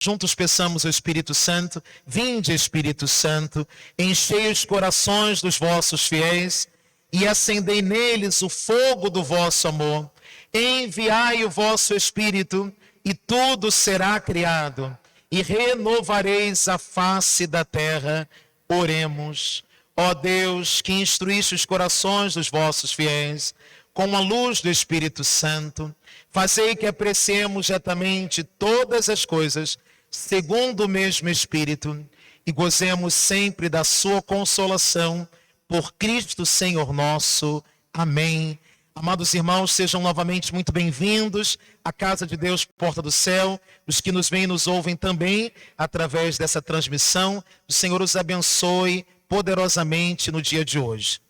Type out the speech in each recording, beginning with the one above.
Juntos peçamos ao Espírito Santo: vinde, Espírito Santo, enchei os corações dos vossos fiéis e acendei neles o fogo do vosso amor. Enviai o vosso Espírito e tudo será criado e renovareis a face da terra. Oremos. Ó Deus, que instruíste os corações dos vossos fiéis com a luz do Espírito Santo, fazei que apreciemos retamente todas as coisas segundo o mesmo Espírito e gozemos sempre da sua consolação por Cristo Senhor nosso. Amém. Amados irmãos, sejam novamente muito bem-vindos à Casa de Deus, Porta do Céu. Os que nos veem e nos ouvem também através dessa transmissão, o Senhor os abençoe poderosamente no dia de hoje.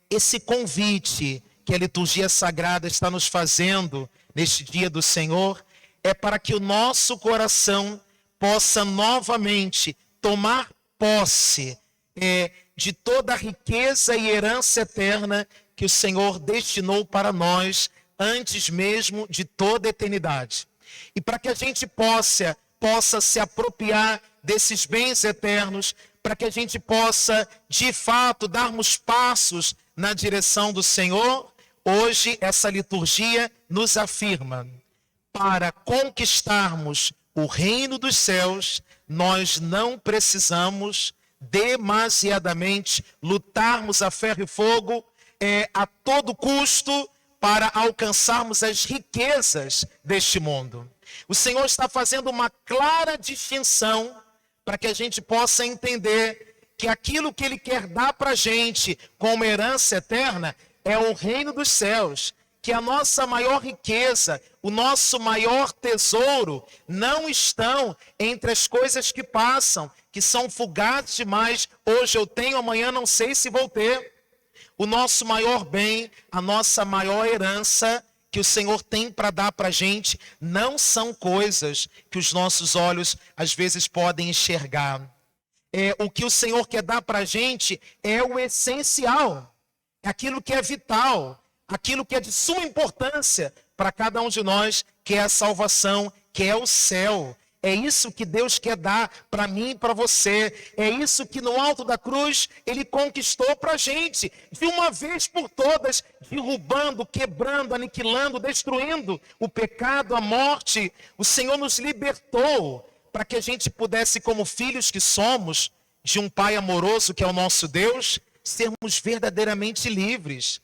Esse convite que a liturgia sagrada está nos fazendo neste dia do Senhor é para que o nosso coração possa novamente tomar posse de toda a riqueza e herança eterna que o Senhor destinou para nós antes mesmo de toda a eternidade. E para que a gente possa se apropriar desses bens eternos, para que a gente possa, de fato, darmos passos na direção do Senhor, hoje essa liturgia nos afirma: para conquistarmos o reino dos céus, nós não precisamos demasiadamente lutarmos a ferro e fogo a todo custo para alcançarmos as riquezas deste mundo. O Senhor está fazendo uma clara distinção para que a gente possa entender que aquilo que Ele quer dar para a gente como herança eterna é o reino dos céus, que a nossa maior riqueza, o nosso maior tesouro, não estão entre as coisas que passam, que são fugazes demais. Hoje eu tenho, amanhã não sei se vou ter. O nosso maior bem, a nossa maior herança que o Senhor tem para dar para a gente, não são coisas que os nossos olhos às vezes podem enxergar. O que o Senhor quer dar para a gente é o essencial, é aquilo que é vital, aquilo que é de suma importância para cada um de nós, que é a salvação, que é o céu. É isso que Deus quer dar para mim e para você. É isso que no alto da cruz Ele conquistou para a gente. De uma vez por todas, derrubando, quebrando, aniquilando, destruindo o pecado, a morte. O Senhor nos libertou para que a gente pudesse, como filhos que somos, de um Pai amoroso que é o nosso Deus, sermos verdadeiramente livres.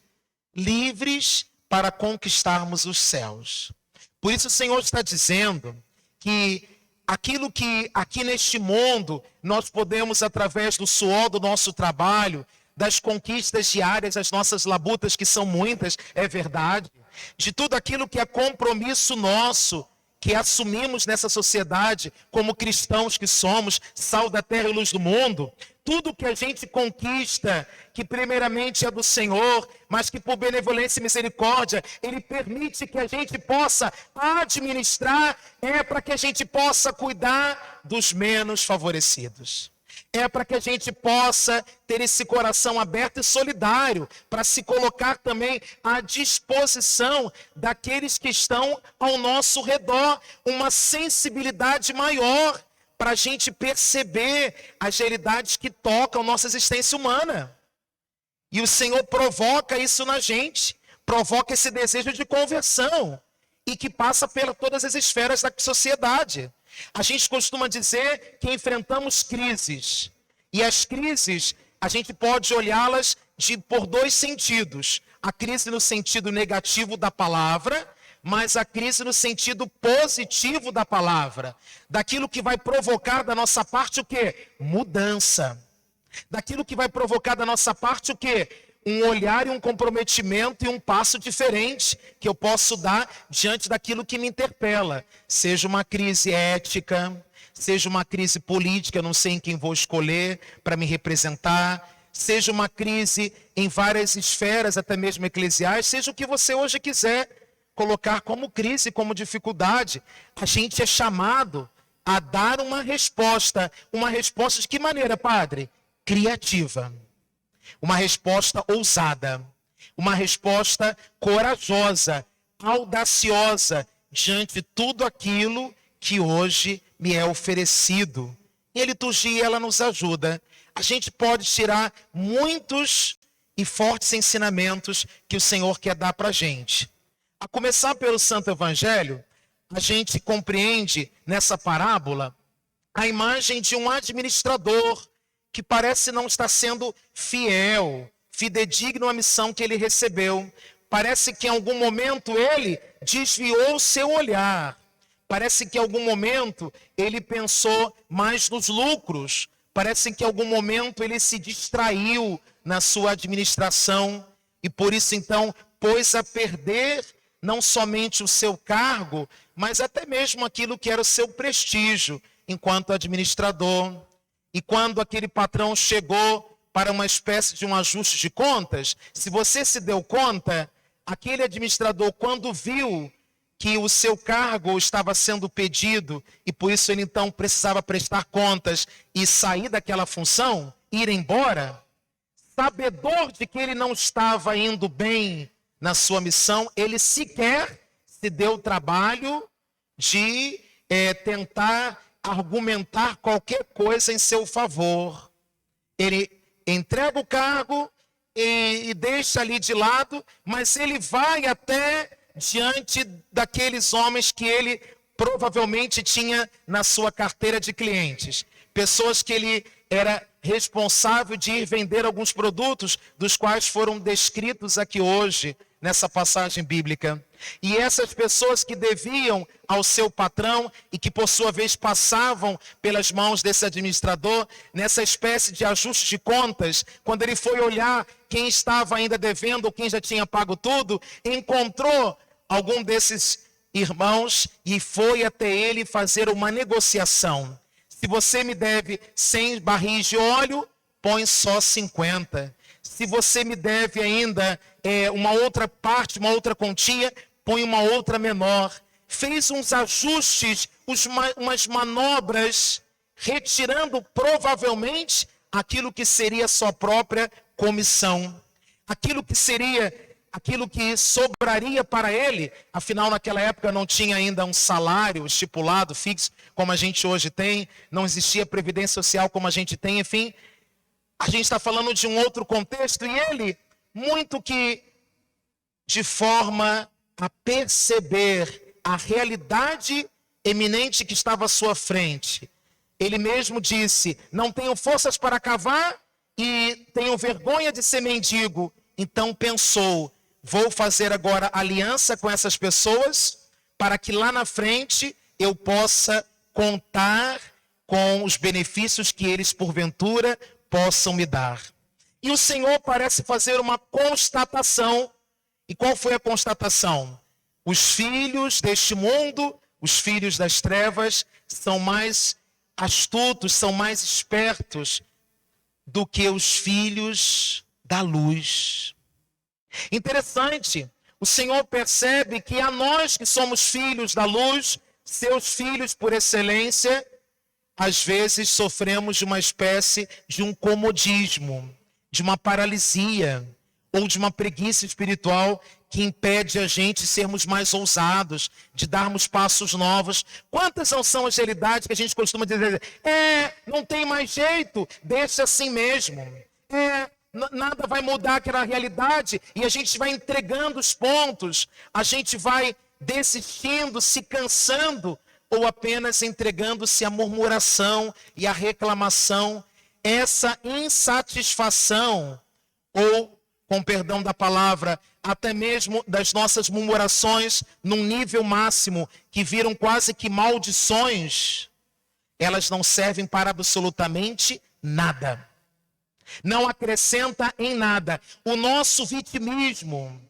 Livres para conquistarmos os céus. Por isso o Senhor está dizendo que aquilo que aqui neste mundo nós podemos, através do suor do nosso trabalho, das conquistas diárias, as nossas labutas, que são muitas, é verdade, de tudo aquilo que é compromisso nosso, que assumimos nessa sociedade, como cristãos que somos, sal da terra e luz do mundo, tudo que a gente conquista, que primeiramente é do Senhor, mas que por benevolência e misericórdia, Ele permite que a gente possa administrar, é para que a gente possa cuidar dos menos favorecidos. É para que a gente possa ter esse coração aberto e solidário, para se colocar também à disposição daqueles que estão ao nosso redor, uma sensibilidade maior, para a gente perceber as realidades que tocam nossa existência humana. E o Senhor provoca isso na gente, provoca esse desejo de conversão, e que passa por todas as esferas da sociedade. A gente costuma dizer que enfrentamos crises, e as crises a gente pode olhá-las por dois sentidos: a crise no sentido negativo da palavra, mas a crise no sentido positivo da palavra, daquilo que vai provocar da nossa parte o quê? Mudança. Daquilo que vai provocar da nossa parte o quê? Um olhar e um comprometimento e um passo diferente que eu posso dar diante daquilo que me interpela. Seja uma crise ética, seja uma crise política, eu não sei em quem vou escolher para me representar, seja uma crise em várias esferas, até mesmo eclesiais, seja o que você hoje quiser colocar como crise, como dificuldade. A gente é chamado a dar uma resposta de que maneira, padre? Criativa. Uma resposta ousada, uma resposta corajosa, audaciosa, diante de tudo aquilo que hoje me é oferecido. E a liturgia, ela nos ajuda. A gente pode tirar muitos e fortes ensinamentos que o Senhor quer dar para a gente. A começar pelo Santo Evangelho, a gente compreende nessa parábola a imagem de um administrador que parece não estar sendo fiel, fidedigno à missão que ele recebeu. Parece que em algum momento ele desviou o seu olhar. Parece que em algum momento ele pensou mais nos lucros. Parece que em algum momento ele se distraiu na sua administração e por isso então pôs a perder não somente o seu cargo, mas até mesmo aquilo que era o seu prestígio enquanto administrador. E quando aquele patrão chegou para uma espécie de um ajuste de contas, se você se deu conta, aquele administrador, quando viu que o seu cargo estava sendo pedido e por isso ele então precisava prestar contas e sair daquela função, ir embora, sabedor de que ele não estava indo bem na sua missão, ele sequer se deu o trabalho de tentar argumentar qualquer coisa em seu favor. Ele entrega o cargo e deixa ali de lado, mas ele vai até diante daqueles homens que ele provavelmente tinha na sua carteira de clientes. Pessoas que ele era responsável de ir vender alguns produtos, dos quais foram descritos aqui hoje, nessa passagem bíblica. E essas pessoas que deviam ao seu patrão e que por sua vez passavam pelas mãos desse administrador, nessa espécie de ajuste de contas, quando ele foi olhar quem estava ainda devendo ou quem já tinha pago tudo, encontrou algum desses irmãos e foi até ele fazer uma negociação. Se você me deve 100 barris de óleo, põe só 50. Se você me deve ainda uma outra parte, uma outra quantia, põe uma outra menor. Fez uns ajustes, umas manobras, retirando provavelmente aquilo que seria sua própria comissão. Aquilo que sobraria para ele, afinal naquela época não tinha ainda um salário estipulado, fixo, como a gente hoje tem, não existia previdência social como a gente tem, enfim. A gente está falando de um outro contexto e ele, muito que de forma a perceber a realidade eminente que estava à sua frente, ele mesmo disse, não tenho forças para cavar e tenho vergonha de ser mendigo. Então pensou, vou fazer agora aliança com essas pessoas para que lá na frente eu possa contar com os benefícios que eles porventura possam me dar. E o Senhor parece fazer uma constatação. E qual foi a constatação? Os filhos deste mundo, os filhos das trevas, são mais astutos, são mais espertos do que os filhos da luz. Interessante, o Senhor percebe que a nós que somos filhos da luz, seus filhos por excelência, às vezes sofremos de uma espécie de um comodismo, de uma paralisia ou de uma preguiça espiritual que impede a gente de sermos mais ousados, de darmos passos novos. Quantas não são as realidades que a gente costuma dizer, não tem mais jeito, deixa assim mesmo. Nada vai mudar aquela realidade e a gente vai entregando os pontos, a gente vai desistindo, se cansando, ou apenas entregando-se à murmuração e à reclamação. Essa insatisfação, ou, com perdão da palavra, até mesmo das nossas murmurações num nível máximo, que viram quase que maldições, elas não servem para absolutamente nada. Não acrescenta em nada. O nosso vitimismo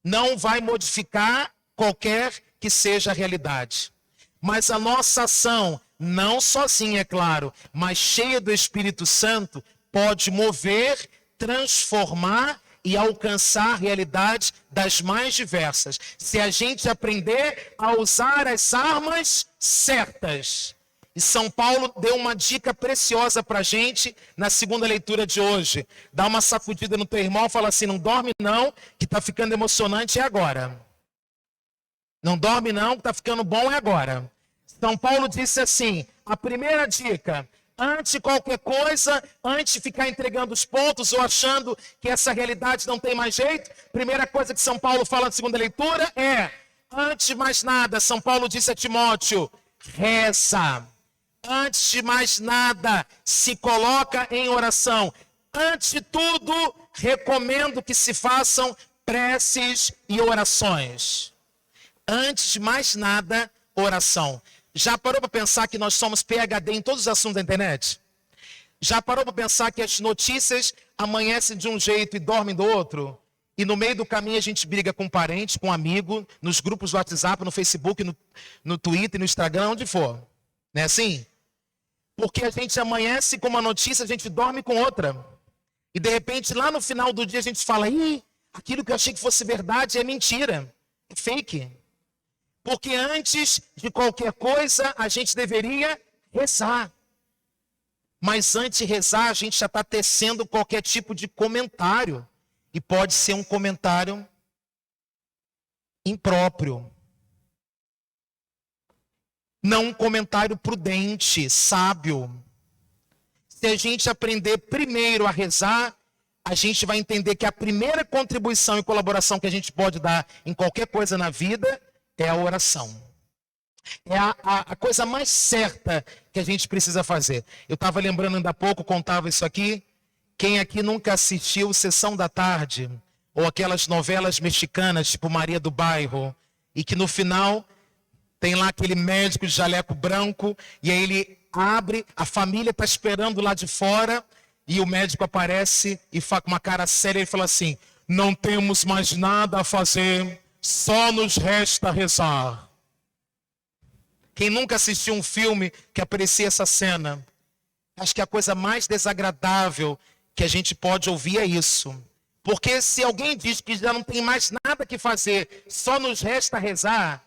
não vai modificar qualquer que seja a realidade. Mas a nossa ação, não sozinha, é claro, mas cheia do Espírito Santo, pode mover, transformar e alcançar realidades das mais diversas. Se a gente aprender a usar as armas certas. E São Paulo deu uma dica preciosa para a gente na segunda leitura de hoje. Dá uma sacudida no teu irmão e fala assim, não dorme não, que está ficando emocionante, é agora. Não dorme não, que está ficando bom, é agora. São Paulo disse assim, a primeira dica, antes de qualquer coisa, antes de ficar entregando os pontos ou achando que essa realidade não tem mais jeito, primeira coisa que São Paulo fala na segunda leitura é, antes de mais nada, São Paulo disse a Timóteo, reza. Antes de mais nada, se coloca em oração. Antes de tudo, recomendo que se façam preces e orações. Antes de mais nada, oração. Já parou para pensar que nós somos PhD em todos os assuntos da internet? Já parou para pensar que as notícias amanhecem de um jeito e dormem do outro? E no meio do caminho a gente briga com um parente, com um amigo, nos grupos do WhatsApp, no Facebook, no Twitter, no Instagram, onde for. Não é assim? Porque a gente amanhece com uma notícia, a gente dorme com outra. E de repente, lá no final do dia, a gente fala, aquilo que eu achei que fosse verdade é mentira, é fake. Porque antes de qualquer coisa, a gente deveria rezar. Mas antes de rezar, a gente já está tecendo qualquer tipo de comentário. E pode ser um comentário impróprio. Não um comentário prudente, sábio. Se a gente aprender primeiro a rezar, a gente vai entender que a primeira contribuição e colaboração que a gente pode dar em qualquer coisa na vida é a oração. É a coisa mais certa que a gente precisa fazer. Eu estava lembrando ainda há pouco, contava isso aqui. Quem aqui nunca assistiu Sessão da Tarde? Ou aquelas novelas mexicanas, tipo Maria do Bairro, e que no final tem lá aquele médico de jaleco branco, e aí ele abre, a família está esperando lá de fora, e o médico aparece e fala com uma cara séria e fala assim, não temos mais nada a fazer, só nos resta rezar. Quem nunca assistiu um filme que aparecia essa cena, acho que a coisa mais desagradável que a gente pode ouvir é isso. Porque se alguém diz que já não tem mais nada que fazer, só nos resta rezar,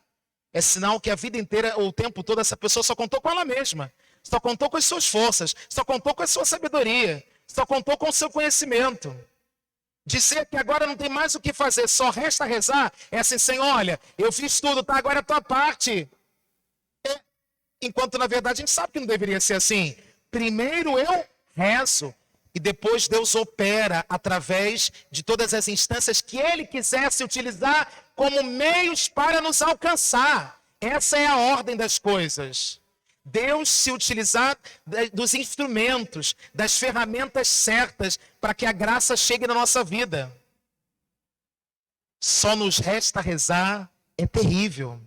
é sinal que a vida inteira, ou o tempo todo, essa pessoa só contou com ela mesma. Só contou com as suas forças, só contou com a sua sabedoria, só contou com o seu conhecimento. Dizer que agora não tem mais o que fazer, só resta rezar, é assim, Senhor, olha, eu fiz tudo, tá? Agora é a tua parte. Enquanto, na verdade, a gente sabe que não deveria ser assim. Primeiro eu rezo, e depois Deus opera através de todas as instâncias que Ele quisesse utilizar como meios para nos alcançar. Essa é a ordem das coisas. Deus se utilizar dos instrumentos, das ferramentas certas para que a graça chegue na nossa vida. Só nos resta rezar, é terrível.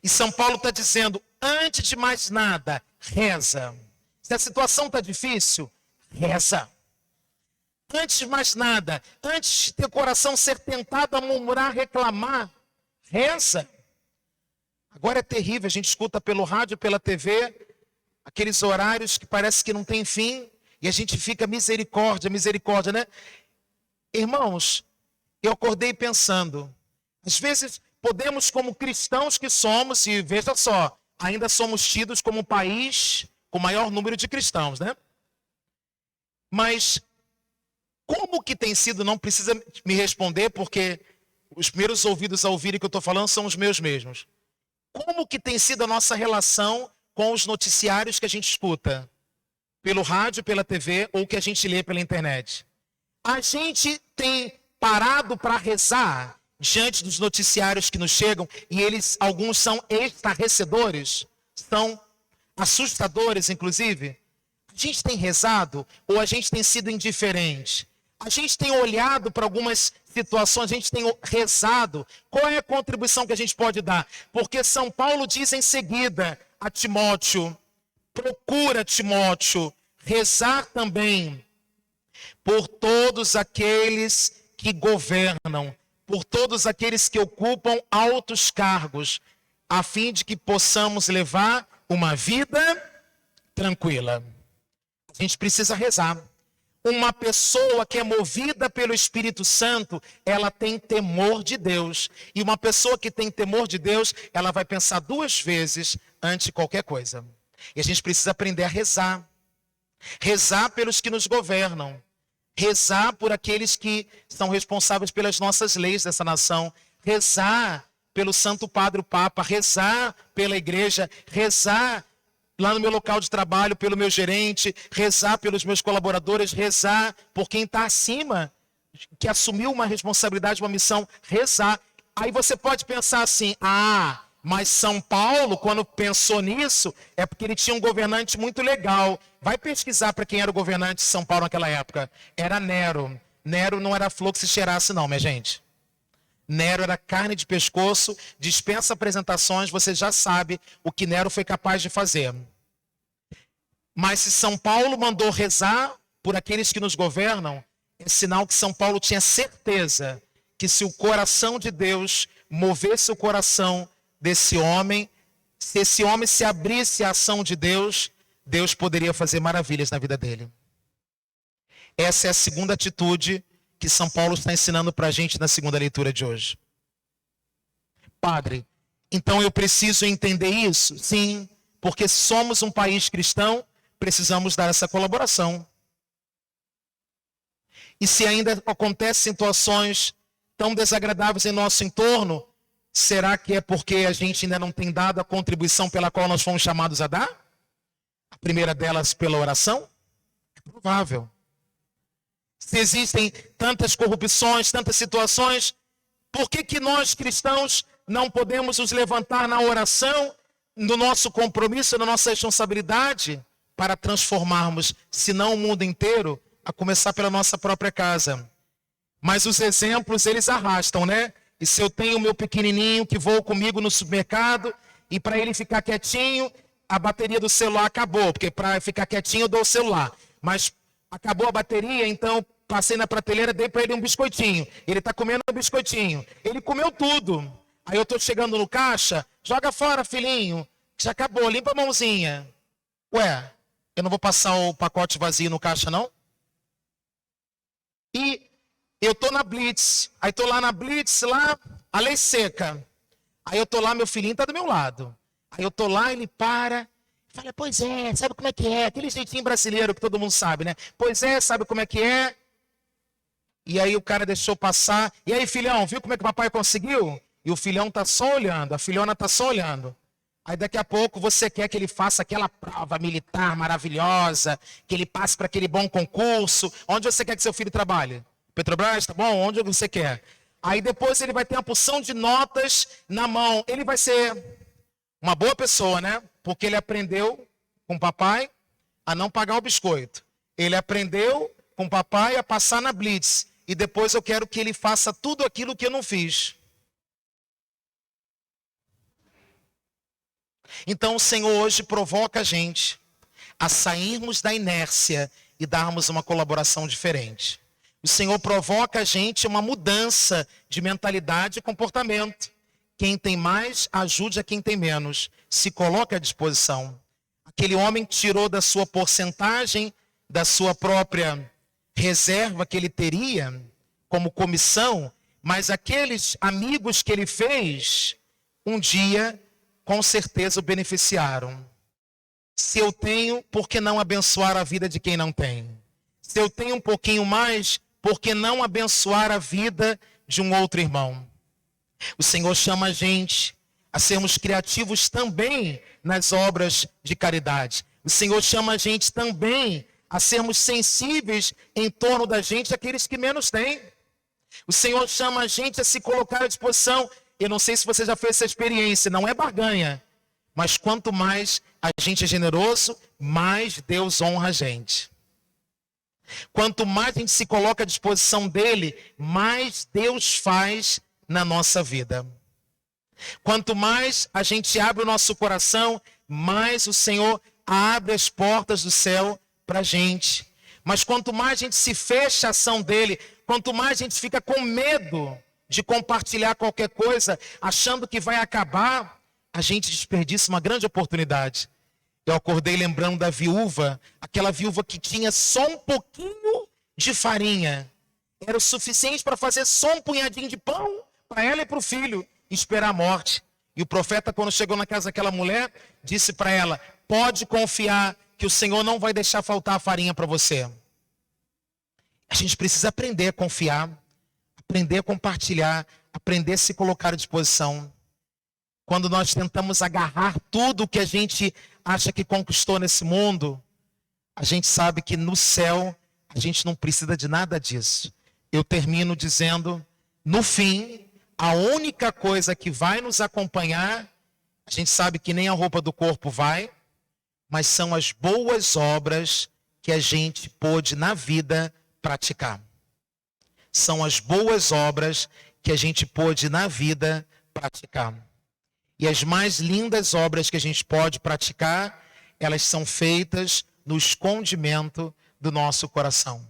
E São Paulo está dizendo, antes de mais nada, reza. Se a situação está difícil, reza. Antes de mais nada, antes de teu coração ser tentado a murmurar, reclamar, reza. Agora é terrível, a gente escuta pelo rádio, pela TV, aqueles horários que parece que não tem fim, e a gente fica misericórdia, misericórdia, né? Irmãos, eu acordei pensando, às vezes podemos, como cristãos que somos, e veja só, ainda somos tidos como um país com maior número de cristãos, né? Mas como que tem sido, não precisa me responder, porque os primeiros ouvidos a ouvirem que eu estou falando são os meus mesmos. Como que tem sido a nossa relação com os noticiários que a gente escuta? Pelo rádio, pela TV ou que a gente lê pela internet? A gente tem parado para rezar diante dos noticiários que nos chegam, e eles, alguns são estarrecedores, são assustadores, inclusive. A gente tem rezado ou a gente tem sido indiferente? A gente tem olhado para algumas situações, a gente tem rezado. Qual é a contribuição que a gente pode dar? Porque São Paulo diz em seguida a Timóteo, procura, Timóteo, rezar também por todos aqueles que governam, por todos aqueles que ocupam altos cargos, a fim de que possamos levar uma vida tranquila. A gente precisa rezar. Uma pessoa que é movida pelo Espírito Santo, ela tem temor de Deus. E uma pessoa que tem temor de Deus, ela vai pensar 2 vezes antes de qualquer coisa. E a gente precisa aprender a rezar. Rezar pelos que nos governam. Rezar por aqueles que são responsáveis pelas nossas leis dessa nação. Rezar pelo Santo Padre o Papa, rezar pela igreja, rezar lá no meu local de trabalho pelo meu gerente, rezar pelos meus colaboradores, rezar por quem está acima, que assumiu uma responsabilidade, uma missão, rezar. Aí você pode pensar assim, mas São Paulo, quando pensou nisso, é porque ele tinha um governante muito legal. Vai pesquisar para quem era o governante de São Paulo naquela época. Era Nero. Nero não era flor que se cheirasse não, minha gente. Nero era carne de pescoço, dispensa apresentações, você já sabe o que Nero foi capaz de fazer. Mas se São Paulo mandou rezar por aqueles que nos governam, é sinal que São Paulo tinha certeza que se o coração de Deus movesse o coração desse homem, se esse homem se abrisse à ação de Deus, Deus poderia fazer maravilhas na vida dele. Essa é a segunda atitude que São Paulo está ensinando para a gente na segunda leitura de hoje. Padre, então eu preciso entender isso? Sim, porque somos um país cristão, precisamos dar essa colaboração. E se ainda acontecem situações tão desagradáveis em nosso entorno, será que é porque a gente ainda não tem dado a contribuição pela qual nós fomos chamados a dar? A primeira delas pela oração? É provável. Se existem tantas corrupções, tantas situações, por que nós cristãos não podemos nos levantar na oração, no nosso compromisso, na nossa responsabilidade, para transformarmos, se não o mundo inteiro, a começar pela nossa própria casa? Mas os exemplos, eles arrastam, né? E se eu tenho o meu pequenininho que voa comigo no supermercado, e para ele ficar quietinho, a bateria do celular acabou, porque para ficar quietinho eu dou o celular. Mas acabou a bateria, então passei na prateleira, dei para ele um biscoitinho. Ele está comendo um biscoitinho. Ele comeu tudo. Aí eu estou chegando no caixa, joga fora, filhinho, já acabou, limpa a mãozinha. Ué, eu não vou passar o pacote vazio no caixa, não? E eu estou na Blitz, aí estou lá na Blitz, lá, a lei seca. Aí eu estou lá, meu filhinho está do meu lado. Aí eu estou lá, ele para, fala, pois é, sabe como é que é? Aquele jeitinho brasileiro que todo mundo sabe, né? Pois é, sabe como é que é? E aí o cara deixou passar. E aí, filhão, viu como é que o papai conseguiu? E o filhão está só olhando, a filhona está só olhando. Aí daqui a pouco você quer que ele faça aquela prova militar maravilhosa, que ele passe para aquele bom concurso. Onde você quer que seu filho trabalhe? Petrobras, tá bom? Onde você quer? Aí depois ele vai ter uma porção de notas na mão. Ele vai ser uma boa pessoa, né? Porque ele aprendeu com o papai a não pagar o biscoito. Ele aprendeu com o papai a passar na Blitz. E depois eu quero que ele faça tudo aquilo que eu não fiz. Então o Senhor hoje provoca a gente a sairmos da inércia e darmos uma colaboração diferente. O Senhor provoca a gente uma mudança de mentalidade e comportamento. Quem tem mais, ajude a quem tem menos. Se coloca à disposição. Aquele homem tirou da sua porcentagem, da sua própria reserva que ele teria como comissão, mas aqueles amigos que ele fez, um dia, com certeza o beneficiaram. Se eu tenho, por que não abençoar a vida de quem não tem? Se eu tenho um pouquinho mais, por que não abençoar a vida de um outro irmão? O Senhor chama a gente a sermos criativos também nas obras de caridade. O Senhor chama a gente também a sermos sensíveis em torno da gente, aqueles que menos têm. O Senhor chama a gente a se colocar à disposição. Eu não sei se você já fez essa experiência, não é barganha. Mas quanto mais a gente é generoso, mais Deus honra a gente. Quanto mais a gente se coloca à disposição dele, mais Deus faz na nossa vida. Quanto mais a gente abre o nosso coração, mais o Senhor abre as portas do céu para a gente. Mas quanto mais a gente se fecha a ação dele, quanto mais a gente fica com medo de compartilhar qualquer coisa, achando que vai acabar, a gente desperdiça uma grande oportunidade. Eu acordei lembrando da viúva, aquela viúva que tinha só um pouquinho de farinha. Era o suficiente para fazer só um punhadinho de pão para ela e para o filho, e esperar a morte. E o profeta, quando chegou na casa daquela mulher, disse para ela, pode confiar que o Senhor não vai deixar faltar a farinha para você. A gente precisa aprender a confiar, aprender a compartilhar, aprender a se colocar à disposição. quando nós tentamos agarrar tudo que a gente acha que conquistou nesse mundo, a gente sabe que no céu a gente não precisa de nada disso. Eu termino dizendo, no fim, a única coisa que vai nos acompanhar, a gente sabe que nem a roupa do corpo vai, mas são as boas obras que a gente pôde na vida praticar. São as boas obras que a gente pôde na vida praticar. E as mais lindas obras que a gente pode praticar, elas são feitas no escondimento do nosso coração.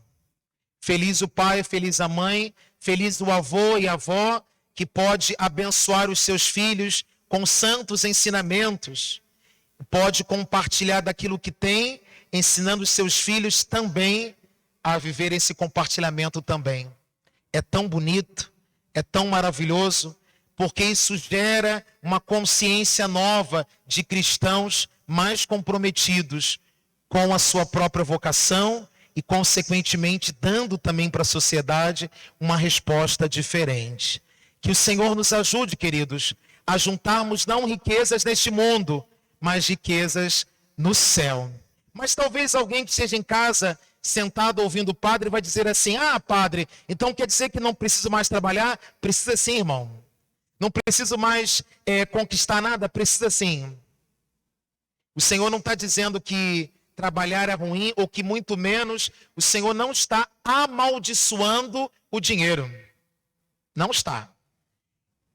Feliz o pai, feliz a mãe, feliz o avô e a avó que pode abençoar os seus filhos com santos ensinamentos. Pode compartilhar daquilo que tem, ensinando os seus filhos também a viver esse compartilhamento também. É tão bonito, é tão maravilhoso, porque isso gera uma consciência nova de cristãos mais comprometidos com a sua própria vocação e, consequentemente, dando também para a sociedade uma resposta diferente. Que o Senhor nos ajude, queridos, a juntarmos não riquezas neste mundo, mas riquezas no céu. Mas talvez alguém que esteja em casa, sentado ouvindo o padre, vai dizer assim, padre, então quer dizer que não preciso mais trabalhar? Precisa sim, irmão. Não preciso mais conquistar nada? Precisa sim. O Senhor não está dizendo que trabalhar é ruim, ou que muito menos, o Senhor não está amaldiçoando o dinheiro. Não está.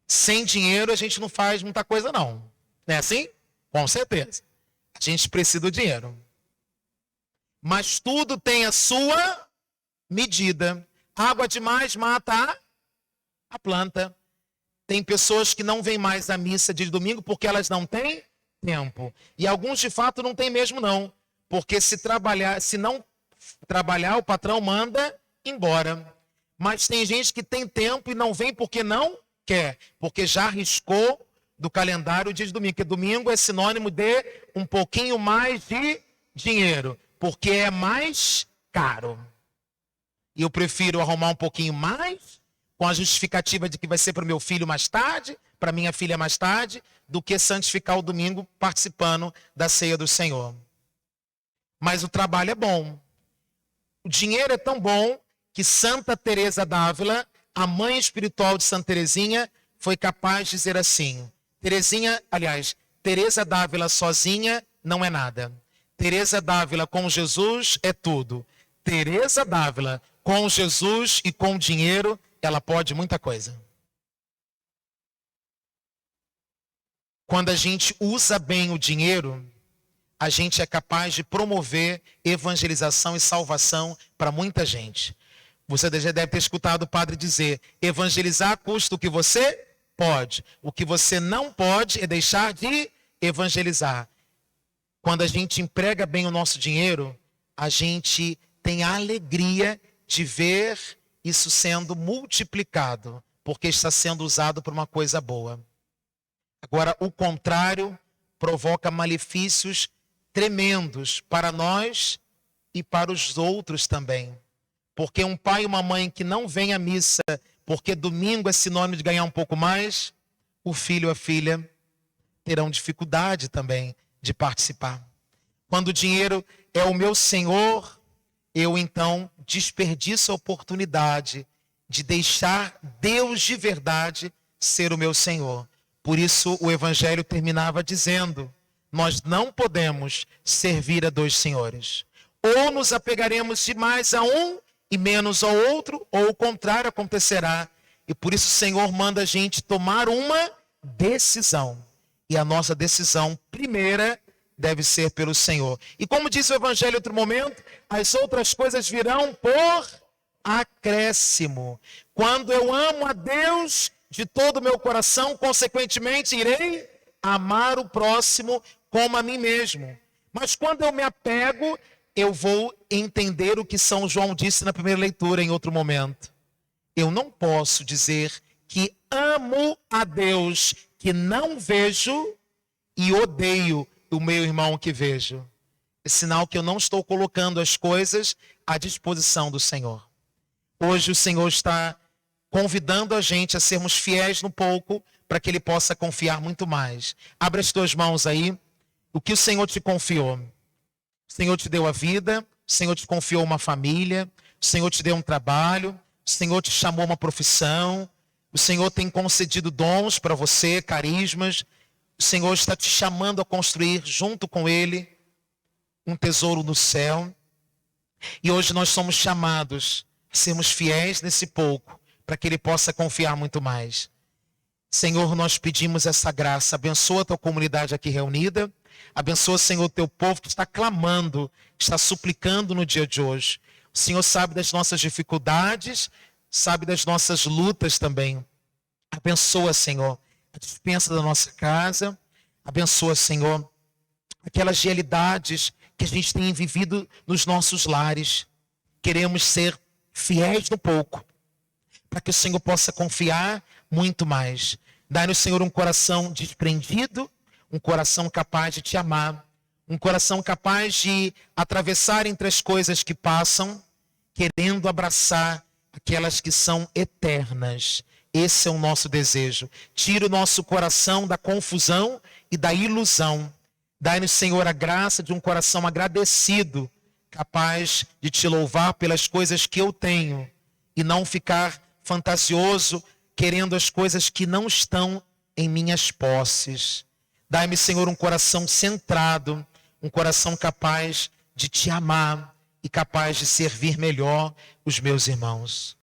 Sem dinheiro a gente não faz muita coisa não. Não é assim? Com certeza. A gente precisa do dinheiro. Mas tudo tem a sua medida. Água demais mata a planta. Tem pessoas que não vêm mais à missa de domingo porque elas não têm tempo. E alguns de fato não têm mesmo não. Porque se não trabalhar, o patrão manda embora. Mas tem gente que tem tempo e não vem porque não quer. Porque já arriscou do calendário o dia de domingo. Porque domingo é sinônimo de um pouquinho mais de dinheiro. Porque é mais caro. E eu prefiro arrumar um pouquinho mais, com a justificativa de que vai ser para o meu filho mais tarde, para minha filha mais tarde, do que santificar o domingo participando da ceia do Senhor. Mas o trabalho é bom. O dinheiro é tão bom que Santa Teresa d'Ávila, a mãe espiritual de Santa Teresinha, foi capaz de dizer assim, Teresa d'Ávila sozinha não é nada. Teresa d'Ávila com Jesus é tudo. Teresa d'Ávila com Jesus e com dinheiro, ela pode muita coisa. Quando a gente usa bem o dinheiro, a gente é capaz de promover evangelização e salvação para muita gente. Você já deve ter escutado o padre dizer, evangelizar custa o que você pode. O que você não pode é deixar de evangelizar. Quando a gente emprega bem o nosso dinheiro, a gente tem a alegria de ver isso sendo multiplicado, porque está sendo usado por uma coisa boa. Agora, o contrário provoca malefícios tremendos para nós e para os outros também. Porque um pai e uma mãe que não vêm à missa, porque domingo é sinônimo de ganhar um pouco mais, o filho ou a filha terão dificuldade também de participar. Quando o dinheiro é o meu senhor, eu então desperdiço a oportunidade de deixar Deus de verdade ser o meu senhor. Por isso o evangelho terminava dizendo, nós não podemos servir a dois senhores. Ou nos apegaremos demais a um e menos ao outro, ou o contrário acontecerá. E por isso o Senhor manda a gente tomar uma decisão. E a nossa decisão primeira deve ser pelo Senhor. E como diz o Evangelho em outro momento, as outras coisas virão por acréscimo. Quando eu amo a Deus de todo o meu coração, consequentemente irei amar o próximo como a mim mesmo. Mas quando eu me apego, eu vou entender o que São João disse na primeira leitura em outro momento. Eu não posso dizer que amo a Deus que não vejo e odeio o meu irmão que vejo. É sinal que eu não estou colocando as coisas à disposição do Senhor. Hoje o Senhor está convidando a gente a sermos fiéis no pouco para que ele possa confiar muito mais. Abre as tuas mãos aí. O que o Senhor te confiou? O Senhor te deu a vida, o Senhor te confiou uma família, o Senhor te deu um trabalho, o Senhor te chamou uma profissão, o Senhor tem concedido dons para você, carismas. O Senhor está te chamando a construir junto com Ele um tesouro no céu. E hoje nós somos chamados a sermos fiéis nesse pouco, para que Ele possa confiar muito mais. Senhor, nós pedimos essa graça. Abençoa a tua comunidade aqui reunida. Abençoa, Senhor, o teu povo que está clamando, que está suplicando no dia de hoje. O Senhor sabe das nossas dificuldades, sabe das nossas lutas também. Abençoa, Senhor, a despensa da nossa casa. Abençoa, Senhor, aquelas realidades que a gente tem vivido nos nossos lares. Queremos ser fiéis no pouco, para que o Senhor possa confiar muito mais. Dai-nos, Senhor, um coração desprendido, um coração capaz de te amar, um coração capaz de atravessar entre as coisas que passam, querendo abraçar aquelas que são eternas. Esse é o nosso desejo. Tira o nosso coração da confusão e da ilusão. Dai-nos, Senhor, a graça de um coração agradecido, capaz de te louvar pelas coisas que eu tenho e não ficar fantasioso, querendo as coisas que não estão em minhas posses. Dai-me, Senhor, um coração centrado, um coração capaz de te amar e capaz de servir melhor os meus irmãos.